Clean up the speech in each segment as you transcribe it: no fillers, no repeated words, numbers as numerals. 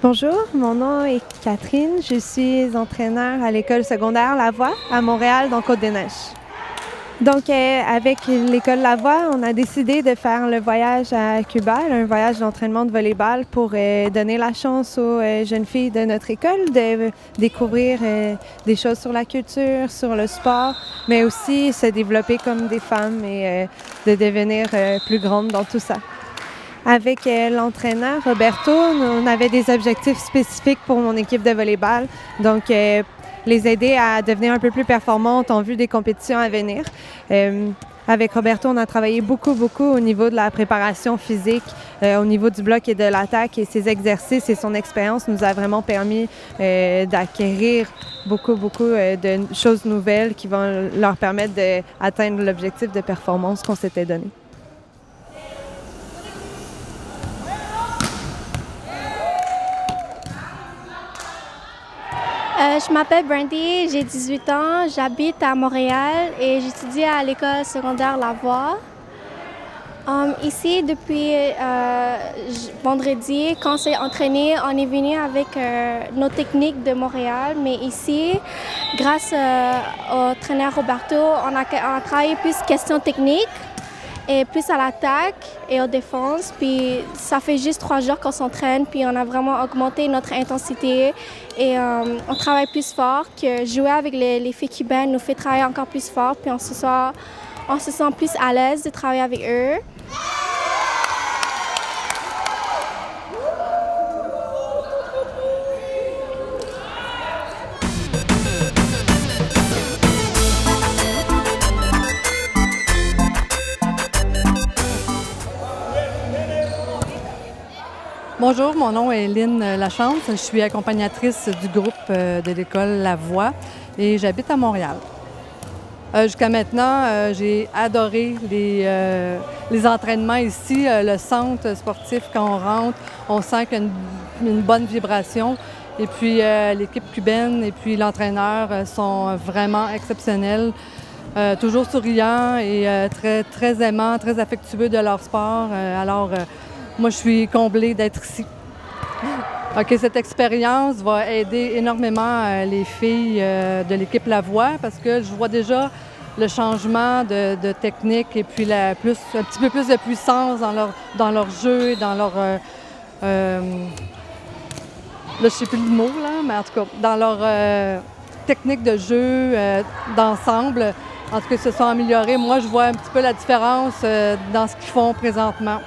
Bonjour, mon nom est Catherine. Je suis entraîneur à l'école secondaire Lavoie à Montréal, dans Côte-des-Neiges. Donc, avec l'école Lavoie, on a décidé de faire le voyage à Cuba, un voyage d'entraînement de volleyball pour donner la chance aux jeunes filles de notre école de découvrir des choses sur la culture, sur le sport, mais aussi se développer comme des femmes et de devenir plus grandes dans tout ça. Avec l'entraîneur Roberto, on avait des objectifs spécifiques pour mon équipe de volleyball. Donc, les aider à devenir un peu plus performantes en vue des compétitions à venir. Avec Roberto, on a travaillé beaucoup au niveau de la préparation physique, au niveau du bloc et de l'attaque. Et ses exercices et son expérience nous a vraiment permis d'acquérir beaucoup de choses nouvelles qui vont leur permettre d'atteindre l'objectif de performance qu'on s'était donné. Je m'appelle Brandy, j'ai 18 ans, j'habite à Montréal et j'étudie à l'école secondaire Lavoie. Ici, depuis vendredi, quand on s'est entraîné, on est venu avec nos techniques de Montréal. Mais ici, grâce au traîneur Roberto, on a travaillé plus questions techniques et plus à l'attaque et aux défenses. Puis ça fait juste 3 jours qu'on s'entraîne, puis on a vraiment augmenté notre intensité et on travaille plus fort, que jouer avec les filles cubaines nous fait travailler encore plus fort, puis on se sent plus à l'aise de travailler avec eux. Bonjour, mon nom est Lynne Lachance. Je suis accompagnatrice du groupe de l'école La Voix et j'habite à Montréal. Jusqu'à maintenant, j'ai adoré les entraînements ici. Le centre sportif, quand on rentre, on sent qu'il y a une bonne vibration. Et puis, l'équipe cubaine et puis l'entraîneur sont vraiment exceptionnels. Toujours souriants et très aimants, très affectueux de leur sport. Moi, je suis comblée d'être ici. OK, cette expérience va aider énormément les filles de l'équipe La Voix parce que je vois déjà le changement de technique et puis un petit peu plus de puissance dans leur jeu, dans leur... là, je ne sais plus le mot, là, mais en tout cas, dans leur technique de jeu d'ensemble. En tout cas, ils se sont améliorés. Moi, je vois un petit peu la différence dans ce qu'ils font présentement.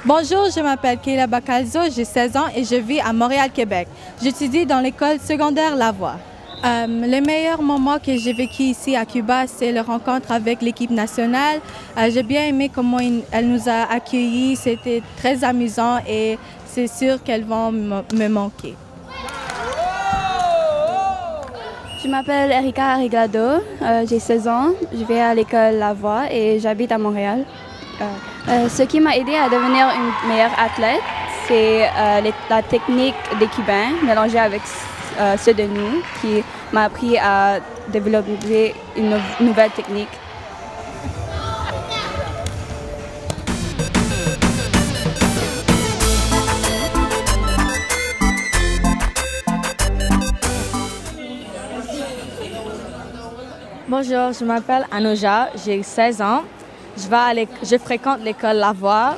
Bonjour, je m'appelle Kayla Bacalzo, j'ai 16 ans et je vis à Montréal, Québec. J'étudie dans l'école secondaire Lavoie. Le meilleur moment que j'ai vécu ici à Cuba, c'est la rencontre avec l'équipe nationale. J'ai bien aimé comment elle nous a accueillis, c'était très amusant et c'est sûr qu'elles vont me manquer. Je m'appelle Erika Arreglado, j'ai 16 ans, je vais à l'école Lavoie et j'habite à Montréal. Ce qui m'a aidé à devenir une meilleure athlète, c'est la technique des Cubains mélangée avec ceux de nous, qui m'a appris à développer une nouvelle technique. Bonjour, je m'appelle Anoja, j'ai 16 ans. Je fréquente l'école Lavoie,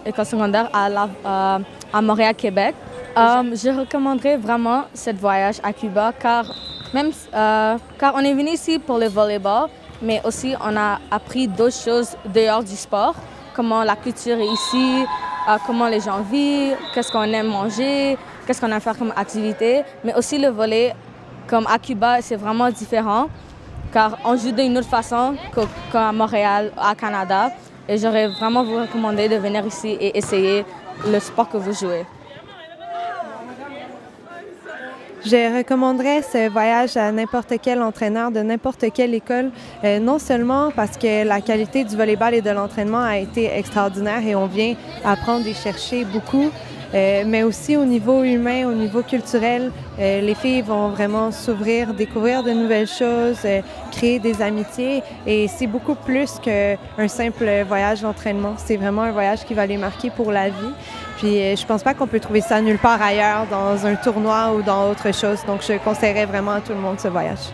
école secondaire à Montréal, Québec. Je recommanderais vraiment ce voyage à Cuba car on est venu ici pour le volleyball, mais aussi on a appris d'autres choses dehors du sport, comment la culture est ici, comment les gens vivent, qu'est-ce qu'on aime manger, qu'est-ce qu'on aime faire comme activité, mais aussi le volley, comme à Cuba, c'est vraiment différent. Car on joue d'une autre façon qu'à Montréal, à Canada. Et j'aurais vraiment vous recommandé de venir ici et essayer le sport que vous jouez. Je recommanderais ce voyage à n'importe quel entraîneur de n'importe quelle école, non seulement parce que la qualité du volleyball et de l'entraînement a été extraordinaire et on vient apprendre et chercher beaucoup, mais aussi au niveau humain, au niveau culturel. Les filles vont vraiment s'ouvrir, découvrir de nouvelles choses, créer des amitiés et c'est beaucoup plus qu'un simple voyage d'entraînement. C'est vraiment un voyage qui va les marquer pour la vie. Puis je pense pas qu'on peut trouver ça nulle part ailleurs dans un tournoi ou dans autre chose. Donc je conseillerais vraiment à tout le monde ce voyage.